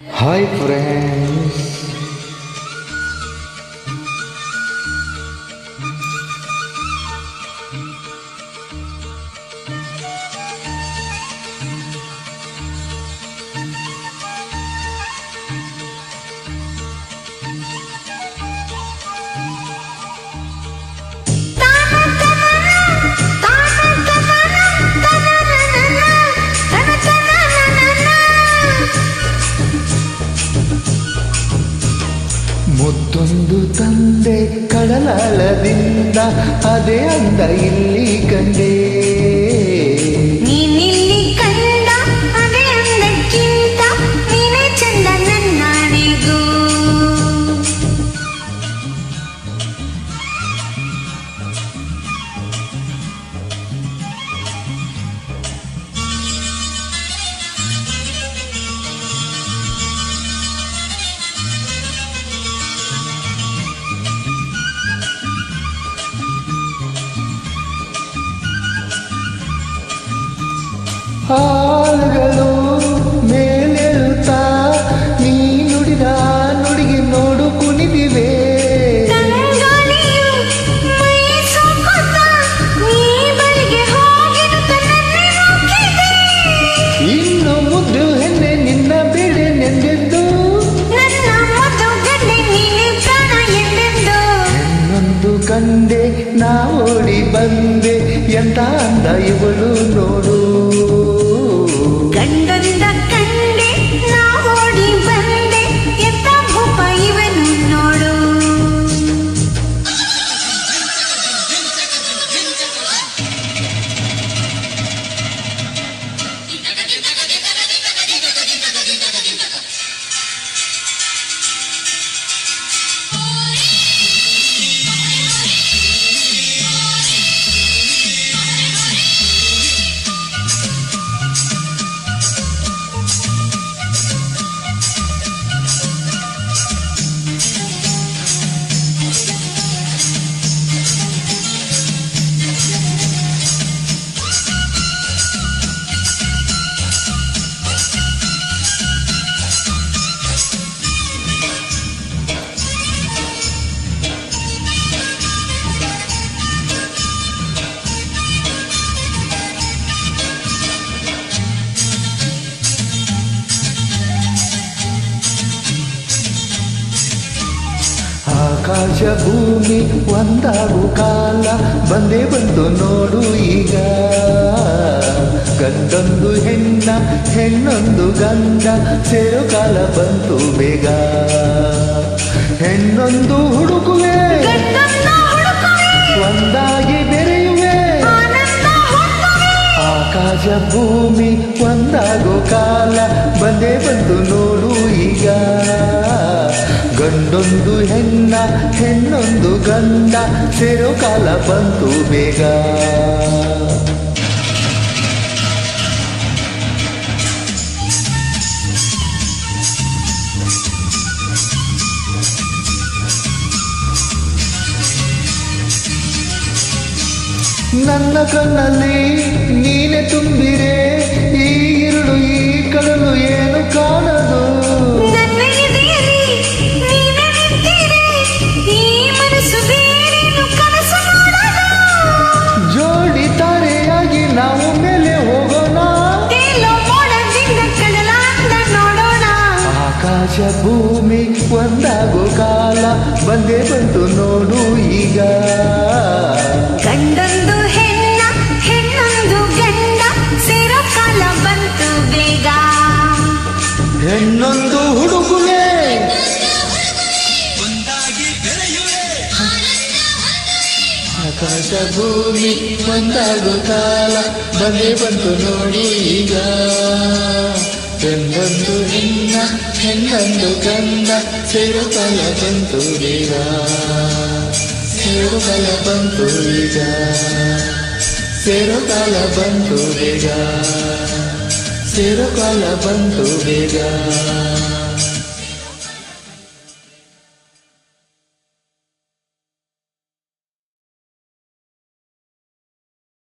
Hi friends. ಮುತ್ತೊಂದು ತಂದೆ ಕಡಲಾಳದಿಂದ ಅದೇ ಅಂದ ಇಲ್ಲಿ ಕಂಡೆ ನೀನಿಲ್ಲಿ ಕಂಡ ಅದೇ ಅಂದಕ್ಕಿಂತ ನೀನೇ ಚಂದ ನನ್ನಾಣೆಗೂ. ಹಾಲುಗಳು ಮೇಲೆಳುತ್ತಾ ನೀ ನುಡಿದ ನುಡಿಗೆ ನೋಡು ಕುಣಿದಿವೆ. ತಂಗಾಳಿಯು ಮೈ ಸೋಕುತ್ತಾ ನೀ ಬಳಿಗೆ ಹೋಗಿರುತ್ತ ನನ್ನೇ ಹಾಕಿದೆ. ಇನ್ನು ಮುದ್ದು ಹೆಣ್ಣೆ ನಿನ್ನ ಬೇಡೆ ನೆಂದೆದ್ದು ನನ್ನ ಮುದ್ದು ಗಂಡೆ ನೀನೆ ಪ್ರಾಣ ಎಂದೆಂದು. ಹೆಣ್ಣೊಂದು ಕಂಡೆ ನಾ ಓಡಿ ಬಂದೆ ಎಂತ ಅಂದ ಇವಳು ನೋಡು. ಗಂಡಂದ ಕಂಡೆ ನಾ ಓಡಿ ಬಂದೆ ಎಂತ ಭೂಪ ಇವನು ನೋಡು. ಆಕಾಶ ಭೂಮಿ ಒಂದಾಗು ಕಾಲ ಬಂದೇ ಬಂತು ನೋಡು ಈಗ. ಗಂಡೊಂದು ಹೆಣ್ಣ ಹೆಣ್ಣೊಂದು ಗಂಡ ಸೇರೋ ಕಾಲ ಬಂತು ಬೇಗ. ಹೆಣ್ಣೊಂದು ಹುಡುಕುವೆ ಗಂಡನ್ನ ಹುಡುಕುವೆ ಒಂದಾಗಿ ಬೆರೆಯುವೆ. ಆನಂದ ಹೊತ್ತುವೆ. ಆಕಾಶ ಭೂಮಿ ಒಂದಾಗೋ ಕಾಲ ಬಂದೇ ಬಂತು ನೋಡು ಈಗ. ಗಂಡೊಂದು ಹೆಣ್ಣ ಹೆಣ್ಣೊಂದು ಗಂಡ ಸೇರೋ ಕಾಲ ಬಂತು ಬೇಗ. ನನ್ನ ಕಣ್ಣಲ್ಲಿ ನೀನೆ ತುಂಬಿರೆ ಈ ഇരുಳು ಈ ಕಡಲು ಏನು ಕಾಣದು. ನನ್ನ ಎದೆಯಲ್ಲಿ ನೀನೆ ನಿಂತಿರೆ ಈ ಮನಸ್ಸು ಬೇರೇನು ಕನಸು ನೋಡೋದು. ಜೋಡಿ ತಾರೆಯಾಗಿ ನಾವು ಮೇಲೆ ಹೋಗೋಣ. ತೇಲೋ ಮೋಡದಿಂದ ಕಡಲ ಅಂದ ನೋಡೋಣ. ಆಕಾಶ ಭೂಮಿ ಒಂದಾಗೋ ಕಾಲ ಬಂದೇ ಬಂತು ನೋಡು ಈಗ. ಗಂಡೊಂದು ಹೆಣ್ಣ ಹೆಣ್ಣೊಂದು ಗಂಡ ಸೇರೋ ಕಾಲ ಬಂತು ಬೇಗ. ಹೆಣ್ಣೊಂದು ಹುಡುಗುವೆ ಆಕಾಶ ಭೂಮಿ ಒಂದಾಗೋ ಕಾಲ ಬಂದೇ ಬಂತು ನೋಡು ಈಗ. ಹೆಣ್ಣೊಂದು ಹೆಣ್ಣ ಹೆಣ್ಣೊಂದು ಗಂಡ ಸೇರೋ ಕಾಲ ಬಂತು ಬೇಗ. ಸೇರೋ ಕಾಲ ಬಂತು ಈಗ. ಸೇರೋ ಕಾಲ ಬಂತು ಬೇಗ. ಸೇರೋ ಕಾಲ ಬಂತು ಬೇಗ.